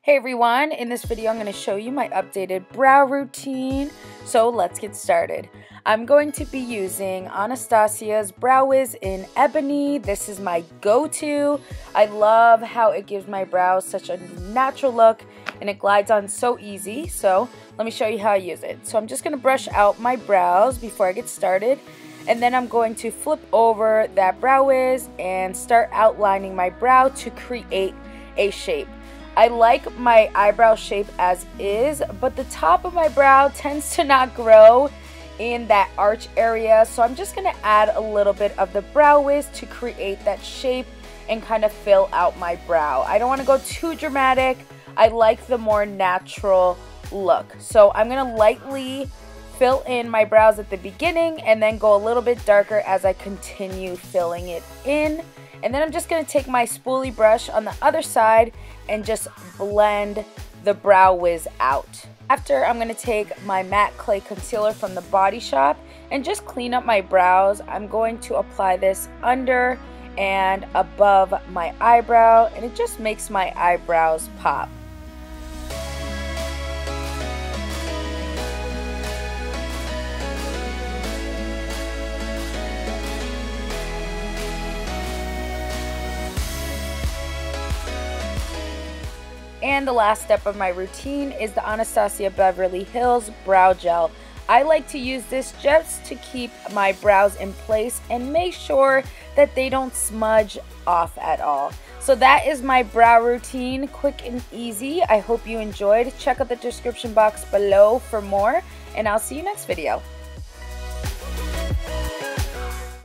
Hey everyone, in this video I'm going to show you my updated brow routine, so let's get started. I'm going to be using Anastasia's Brow Wiz in Ebony. This is my go-to. I love how it gives my brows such a natural look and it glides on so easy, so let me show you how I use it. So I'm just going to brush out my brows before I get started, and then I'm going to flip over that Brow Wiz and start outlining my brow to create a shape. I like my eyebrow shape as is, but the top of my brow tends to not grow in that arch area, so I'm just going to add a little bit of the Brow Wiz to create that shape and kind of fill out my brow. I don't want to go too dramatic. I like the more natural look. So I'm going to lightly fill in my brows at the beginning and then go a little bit darker as I continue filling it in. And then I'm just going to take my spoolie brush on the other side and just blend the Brow Wiz out. After, I'm going to take my matte clay concealer from the Body Shop and just clean up my brows. I'm going to apply this under and above my eyebrow, and it just makes my eyebrows pop. And the last step of my routine is the Anastasia Beverly Hills Brow Gel. I like to use this just to keep my brows in place and make sure that they don't smudge off at all. So that is my brow routine, quick and easy. I hope you enjoyed. Check out the description box below for more, and I'll see you next video.